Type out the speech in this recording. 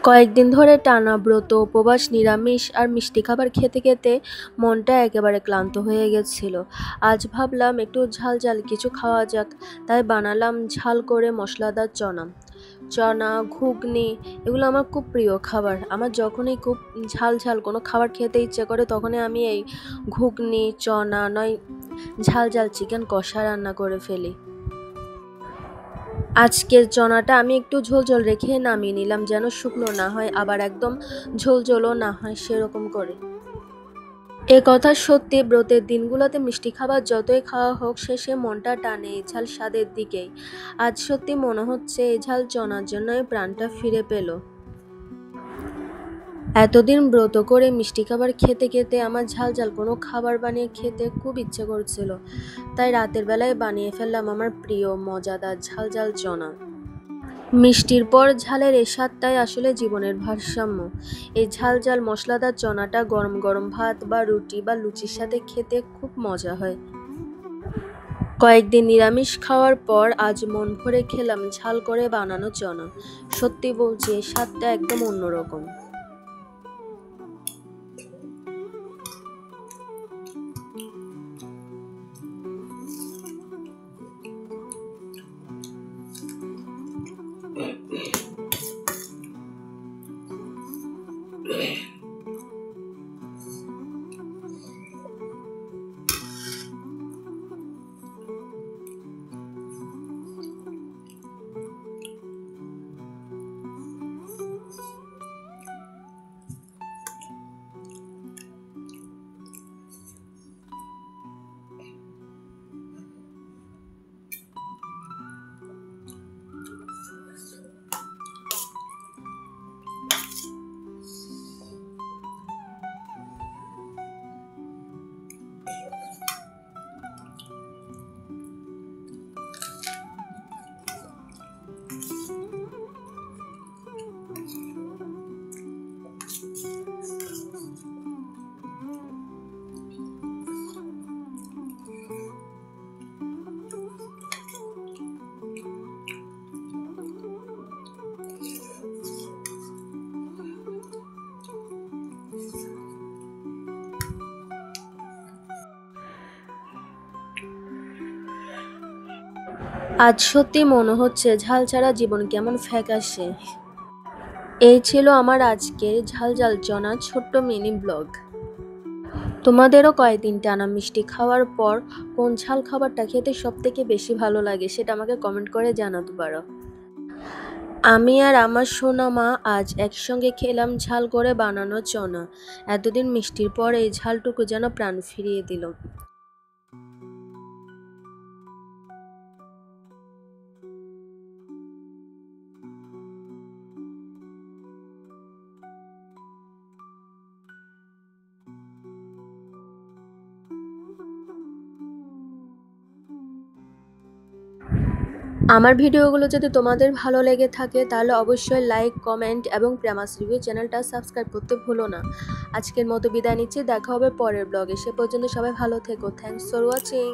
কয়েকদিন ধরে টানা ব্রত, উপবাস, নিরামিষ আর মিষ্টি খাবার খেতে খেতে মনটা একেবারে ক্লান্ত হয়ে গেছিল। আজ ভাবলাম একটু ঝাল ঝাল কিছু খাওয়া যাক, তাই বানালাম ঝাল করে মশলাদার চনা। চনা, ঘুগনি এগুলো আমার খুব প্রিয় খাবার। আমার যখনই খুব ঝাল ঝাল কোনো খাবার খেতে ইচ্ছে করে তখনই আমি এই ঘুগনি, চনা নয় ঝাল ঝাল চিকেন কষা রান্না করে ফেলি। আজকের চনাটা আমি একটু ঝোল ঝোল রেখে নামিয়ে নিলাম, যেন শুকনো না হয় আবার একদম ঝোল ঝোলও না হয়, সেরকম করে। এ কথা সত্যি, ব্রতের দিনগুলোতে মিষ্টি খাবার যতই খাওয়া হোক শেষে মনটা টানে এই ঝাল স্বাদের দিকেই। আজ সত্যি মনে হচ্ছে এই ঝাল চনার জন্যই প্রাণটা ফিরে পেল। এতদিন ব্রত করে মিষ্টি খাবার খেতে খেতে আমার ঝাল ঝাল কোনো খাবার বানিয়ে খেতে খুব ইচ্ছে করছিল, তাই রাতের বেলায় বানিয়ে ফেললাম আমার প্রিয় মজাদার ঝাল ঝাল চনা। মিষ্টির পর ঝালের এই স্বাদটাই আসলে জীবনের ভারসাম্য। এই ঝাল ঝাল মশলাদার চনাটা গরম গরম ভাত বা রুটি বা লুচির সাথে খেতে খুব মজা হয়। কয়েকদিন নিরামিষ খাওয়ার পর আজ মন ভরে খেলাম ঝাল করে বানানো চনা। সত্যি বলছি, এই স্বাদটা একদম অন্যরকম। আজ সত্যি মনে হচ্ছে ঝাল ছাড়া জীবন কেমন ফ্যাকাশে। এই ছিল আমার আজকের ঝাল ঝাল চনা ছোট্ট মিনি ব্লগ। তোমাদেরও কয়েকদিন টানা মিষ্টি খাওয়ার পর কোন ঝাল খাবারটা খেতে সব থেকে বেশি ভালো লাগে সেটা আমাকে কমেন্ট করে জানাতে পারো। আমি আর আমার সোনা মা আজ একসঙ্গে খেলাম ঝাল করে বানানো চনা। এতদিন মিষ্টির পর এই ঝালটুকু যেন প্রাণ ফিরিয়ে দিল। আমার ভিডিওগুলো যদি তোমাদের ভালো লেগে থাকে তাহলে অবশ্যই লাইক, কমেন্ট এবং প্রেমাস রিভিউ চ্যানেলটা সাবস্ক্রাইব করতে ভুলো না। আজকের মতো বিদায় নিচ্ছি, দেখা হবে পরের ব্লগে। সে পর্যন্ত সবাই ভালো থেকো। Thanks for watching.